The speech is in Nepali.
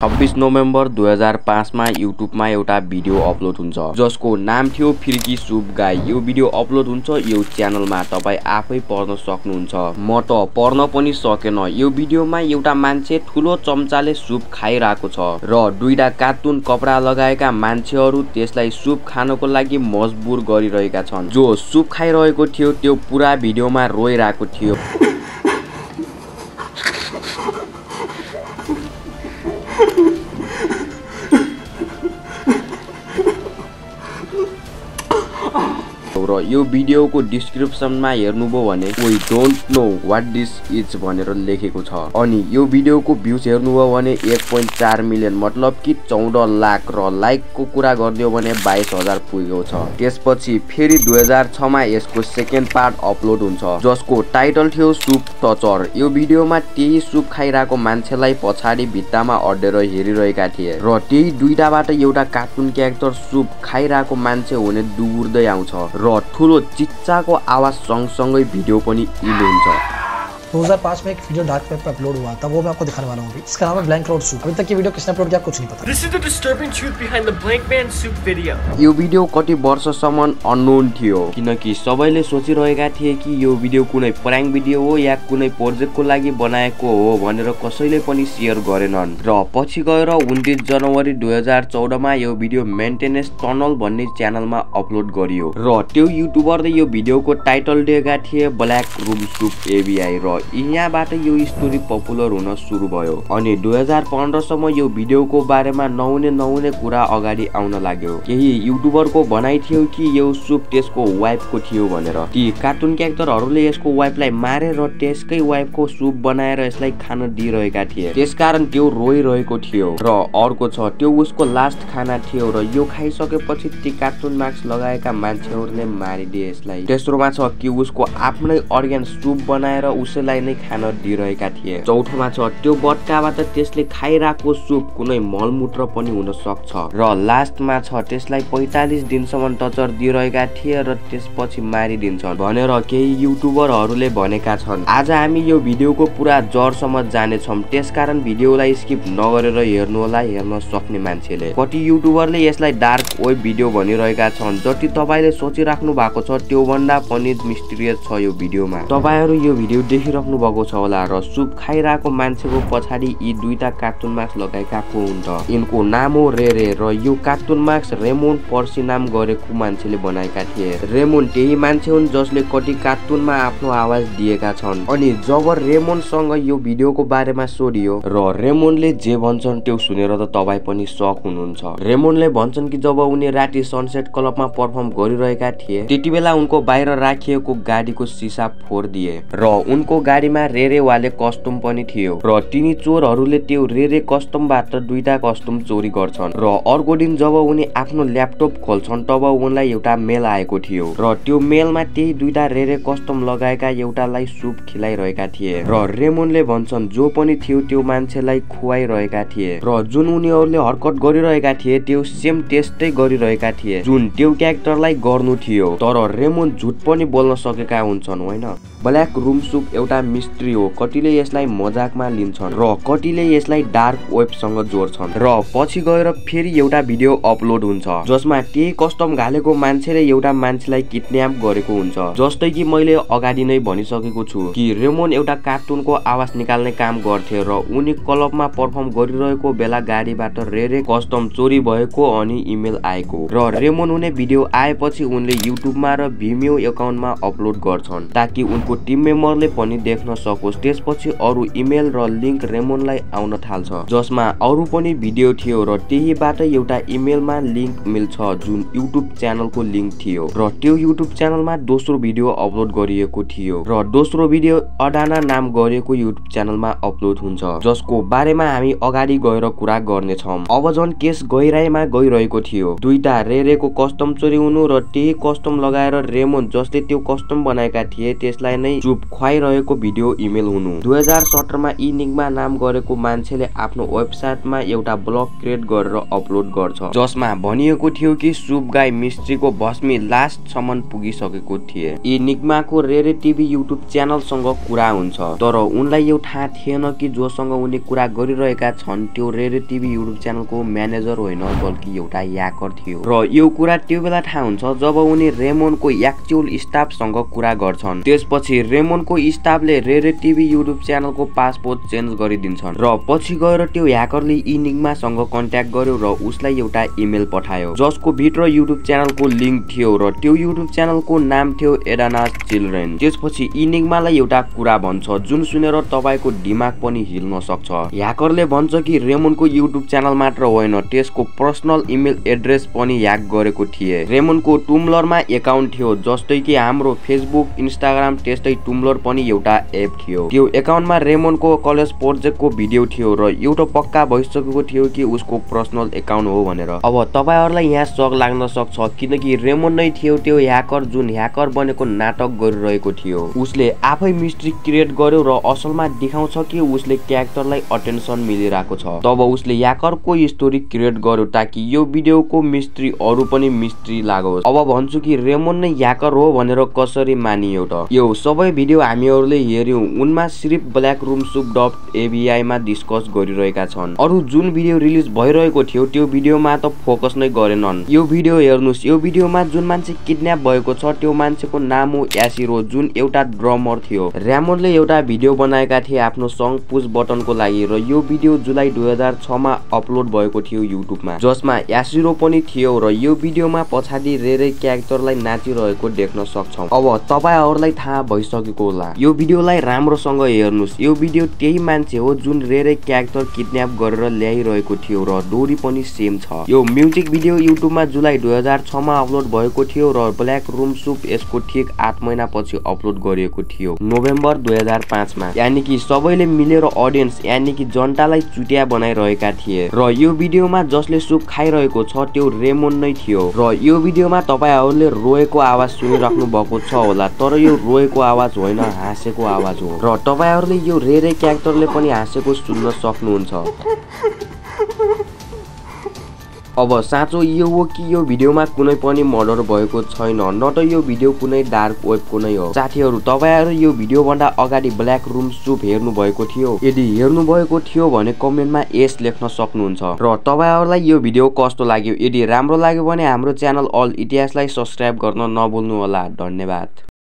26 नोभेम्बर 2005 मा युट्युबमा एउटा भिडियो अपलोड हुन्छ जसको नाम थियो फिर्की सुप गाई। यो भिडियो अपलोड हुन्छ यो च्यानलमा, तपाई आफै पढ्न सक्नुहुन्छ। म त पढ्न पनि सकेन। यो भिडियोमा एउटा मान्छे ठुलो चम्चाले सुप खाइरहेको छ र दुईटा कार्टुन कपडा लगाएका मान्छेहरू त्यसलाई सुप खानको लागि मजबुर गरिरहेका छन्। जो सुप खाइरहेको थियो त्यो पुरा भिडियोमा रोइरहेको थियो। र यो भिडियोको डिस्क्रिप्सनमा हेर्नुभयो भने we don't know what this is भनेर लेखेको छ। अनि यो भिडियोको भ्युज हेर्नुभयो भने 1.4 मिलियन मतलब कि 14 लाख र लाइकको कुरा गरिदियो भने 22,000 पुगेको छ। त्यसपछि फेरि 2006 मा यसको सेकेन्ड पार्ट अपलोड हुन्छ जसको टाइटल थियो सुप टचर। यो भिडियोमा त्यही सुप खाइरहेको मान्छेलाई पछाडि भित्तामा अड्डेर हेरिरहेका थिए र त्यही दुईटाबाट एउटा कार्टुन क्यारेक्टर सुप खाइरहेको मान्छे हुने दुगुर्दै आउँछ र ठुलो चिच्चाको आवाज सँगसँगै भिडियो पनि इन्ड हुन्छ। 2005 में एक video dark web pay upload हुआ था, वो मैं आपको दिखाने वाला हूँ अभी। इसका नाम है ब्लैंक रोड सूप। अभी तक ये वीडियो किसने अपलोड किया कुछ नहीं पता। This is the disturbing truth behind the Blank Man Soup video. यो भिडियो कति वर्षसम्म अननोन थियो किनकि सबैले सोचिरहेका थिए कि यो भिडियो कुनै प्रैंक भिडियो हो या कुनै प्रोजेक्टको लागि बनाएको हो भनेर कसैले पनि शेयर गरेनन्। र पछि गएर 29 जनवरी 2014 मा यो भिडियो मेन्टेनेन्स टनल भन्ने च्यानलमा अपलोड गरियो र त्यो युट्युबरले यो भिडियोको टाइटल दिएका थिए ब्ल्याक रुम सुप एबीआई र यहाँबाट यो स्टोरी पपुलर हुन सुरु भयो। अनि 2015 सम्म यो भिडियोको बारेमा नहुने कुरा अगाडि आउन लाग्यो। केही युट्युबरको भनाइ थियो कि यो सुप त्यसको वाइफको थियो भनेर। ती कार्टुन क्यारेक्टरहरूले यसको वाइफलाई मारे र त्यसकै वाइफको सुप बनाएर यसलाई खान दिइरहेका थिए, त्यसकारण त्यो रोइरहेको थियो। र अर्को छ त्यो उसको लास्ट खाना थियो र यो खाइसकेपछि ती कार्टुन मास्क लगाएका मान्छेहरूले मारिदिए यसलाई। तेस्रोमा छ कि उसको आफ्नै अर्ग्यान सुप बनाएर उसलाई नै खान दिइरहेका थिए। चौथोमा छ त्यो बट्टाबाट त्यसले खाइरहेको सुप कुनै मलमूत्र पनि हुन सक्छ। र लास्टमा छ त्यसलाई 45 दिनसम्म टचर दिइरहेका थिए र त्यसपछि मारिदिन्छन् भनेर केही युट्युबरहरूले भनेका छन्। आज हामी यो भिडियोको पुरा जडसम्म जानेछौँ, त्यसकारण भिडियोलाई स्किप नगरेर हेर्नु होला हेर्न सक्ने मान्छेले। कति युट्युबरले यसलाई डार्क वेब भिडियो भनिरहेका छन्, जति तपाईले सोचिराख्नु भएको छ त्यो भन्दा पनि मिस्टिरियस छ यो भिडियोमा। तपाईहरु यो भिडियो देखिराख्नु भएको छ होला र सुप खाइरहेको मान्छेको पछाडि यी दुईटा कार्टुन मास्क लगाएका को हुन्छ। यिनको नाम हो रेरे र यो कार्टुन मास्क रेमोन पर्सी नाम गरेको मान्छेले बनाएका थिए। रेमोन त्यही मान्छे हुन् जसले कति कार्टुनमा आफ्नो आवाज दिएका छन्। अनि जब रेमोनसँग यो भिडियोको बारेमा सोधियो र रेमोनले जे भन्छन् त्यो सुनेर त तपाई पनि सक हुनुहुन्छ। रेमोनले भन्छन् कि जब उनी राति सनसेट क्लबमा परफर्म गरिरहेका थिए त्यतिबेला उनको बाहिर राखिएको गाडीको सिसा फोडिदिए र उनको गाडीमा रेरेवाले कस्टम पनि थियो र तिनी चोरहरूले त्यो रेरे कस्टमबाट दुईटा कस्टम चोरी गर्छन्। र अर्को दिन जब उनी आफ्नो ल्यापटप खोल्छन् तब उनलाई एउटा मेल आएको थियो र त्यो मेलमा त्यही दुईटा रेरे कस्टम लगाएका एउटालाई सुप खिलाइरहेका थिए र रेमोनले भन्छन् जो पनि थियो त्यो मान्छेलाई खुवाइरहेका थिए र जुन उनीहरूले हरकत गरिरहेका थिए त्यो सेम टेस्टै गरिरहेका थिए जुन त्यो क्यारेक्टरलाई गर्नु थियो। तर रेमोन झुट पनि बोल्न सकेका हुन्छन् होइन। ब्ल्याक रुम सुप एउटा मिस्ट्री हो, कतिले यसलाई मजाकमा लिन्छन् र कतिले यसलाई डार्क वेबसँग जोड्छन्। र पछि गएर फेरि एउटा भिडियो अपलोड हुन्छ जसमा त्यही कस्टम घालेको मान्छेले एउटा मान्छेलाई किडन्याप गरेको हुन्छ। जस्तै कि मैले अगाडि नै भनिसकेको छु कि रेमोन एउटा कार्टुनको आवाज निकाल्ने काम गर्थे र उनी क्लबमा परफर्म गरिरहेको बेला गाडीबाट रेरे कस्टम चोरी भएको अनि इमेल आएको र रेमोन हुने भिडियो आएपछि उनले युट्युबमा र भिमियो एकाउन्टमा अपलोड गर्छन् ताकि उनको टिम मेम्बरले पनि देख्न सकोस्। त्यसपछि अरु इमेल र लिंक रेमोनलाई आउन थाल्छ जसमा अरु पनि भिडियो थियो र त्यहीबाट एउटा इमेलमा लिंक मिल्छ जुन युट्युब च्यानलको लिंक थियो र त्यो युट्युब च्यानलमा दोस्रो भिडियो अपलोड गरिएको थियो र दोस्रो भिडियो अडाना नाम गरेको युट्युब च्यानलमा अपलोड हुन्छ जसको बारेमा हामी अगाडि गएर कुरा गर्नेछौँ। अब जन केस गहिराईमा गइरहेको थियो। दुईटा रेरेको कस्टम चोरी हुनु र त्यही कस्टम लगाएर रेमोन जसले त्यो कस्टम बनाएका थिए त्यसलाई मान्छेलाई नै सुप खुवाइरहेको भिडियो इमेल हुनु। 2017 मा इनिग्मा नाम गरेको मान्छेले आफ्नो वेबसाइटमा एउटा ब्लग क्रिएट गरेर अपलोड गर्छ जसमा भनिएको थियो कि सुप गाई मिस्ट्रीको भस्मी लास्टसम्म पुगिसकेको थिए। इनिग्माको रेरे टिभी युट्युब च्यानलसँग कुरा हुन्छ तर उनलाई यो थाहा थिएन कि जोसँग उनी कुरा गरिरहेका छन् त्यो रेरे टिभी युट्युब च्यानलको म्यानेजर होइन बल्कि एउटा ह्याकर थियो र यो कुरा त्यो बेला थाहा हुन्छ जब उनी रेमोनको एक्चुअल स्टाफसँग कुरा गर्छन्। त्यसपछि रेमोनको स्टाफले रेरे टिभी युट्युब च्यानलको पासपोर्ट चेन्ज गरिदिन्छन् र पछि गएर त्यो ह्याकरले इनिग्मासँग कन्ट्याक्ट गर्यो र उसलाई एउटा इमेल पठायो जसको भित्र युट्युब च्यानलको लिंक थियो र त्यो युट्युब च्यानलको नाम थियो एडानास चिल्ड्रेन। त्यसपछि इनिग्मालाई एउटा कुरा भन्छ जुन सुनेर तपाईको दिमाग पनि हिल्न सक्छ। ह्याकरले भन्छ कि रेमोनको युट्युब च्यानल मात्र होइन त्यसको पर्सनल इमेल एड्रेस पनि ह्याक गरेको थिए। रेमोनको टुम्ब्लरमा एकाउन्ट थियो जस्तै कि हाम्रो फेसबुक इन्स्टाग्राम त्यस्तै टुम्ब्लर पनि एउटा एप थियो। त्यो एकाउन्टमा रेमोनको कलेज प्रोजेक्टको भिडियो थियो र एउटा पक्का भइसकेको थियो कि उसको पर्सनल एकाउन्ट हो भनेर। अब तपाईहरुलाई यहाँ शक लाग्न सक्छ किनकि रेमोन नै थियो त्यो ह्याकर जुन ह्याकर बनेको नाटक गरिरहेको थियो। उसले आफै मिस्ट्री क्रिएट गर्यो र असलमा देखाउँछ कि उसले क्यारेक्टरलाई अटेन्सन मिलिरहेको छ। तब उसले ह्याकरको स्टोरी क्रिएट गर्यो ताकि यो भिडियोको मिस्ट्री अरु पनि मिस्ट्री लागोस्। अब भन्छु कि रेमोन नै ह्याकर हो भनेर कसरी मानियो त। यो सबै भिडियो हामीहरुले हेर्यौं उनमा सिर्फ black room soup dot ABI मा डिस्कस गरिरहेका छन्। अरु जुन भिडियो रिलिज भइरहेको थियो त्यो भिडियोमा त फोकस नै गरेनन्। यो भिडियो हेर्नुस् यो भिडियोमा जुन मान्छे किडन्याप भएको छ त्यो मान्छेको नाम हो यासिरो जुन एउटा ड्रमर थियो। रेमोनले एउटा भिडियो बनाएका थिए आफ्नो सङ पुश बटनको लागि र यो भिडियो जुलाई 2006 मा अपलोड भएको थियो युट्युबमा जसमा यासिरो पनि थियो र यो भिडियोमा पछाडि रेरे क्यारेक्टरलाई नाचिरहेको देख्न सक्छौं। अब तपाईहरुलाई थाहा भइसकेको होला। यो भिडियोलाई राम्रोसँग हेर्नुस् यो भिडियो त्यही मान्छे हो जुन रेरे क्यारेक्टर किडन्याप गरेर ल्याइरहेको थियो र डोरी पनि सेम छ। यो म्युजिक भिडियो युट्युबमा जुलाई 2006 मा अपलोड भएको थियो र ब्ल्याक रूम सुप यसको ठीक 8 महिना पछि अपलोड गरिएको थियो नोभेम्बर 2005 मा। यानी कि सबैले मिलेर अडियन्स यानी कि जनतालाई चुटिया बनाइरहेका थिए र यो भिडियोमा जसले सुप खाइरहेको छ त्यो रेमोन नै थियो र यो भिडियोमा तपाईहरुले रोएको आवाज सुनिराख्नु भएको छ होला तर यो रोएको आवाज होइन हाँसेको आवाज हो र तपाईहरुले यो रेरे क्यारेक्टरले पनि हाँसेको सुन्न सक्नुहुन्छ। अब साँचो यो हो कि यो भिडियोमा कुनै पनि मर्डर भएको छैन न त यो भिडियो कुनै डार्क वेबको नै हो। साथीहरु तपाईहरु यो भिडियो भन्दा अगाडि ब्ल्याक रूम सुप हेर्नु भएको थियो? यदि हेर्नु भएको थियो भने कमेन्टमा यस लेख्न सक्नुहुन्छ र तपाईहरुलाई यो भिडियो कस्तो लाग्यो? यदि राम्रो लाग्यो भने हाम्रो च्यानल अल इतिहासलाई सब्स्क्राइब गर्न नभुल्नु होला। धन्यवाद।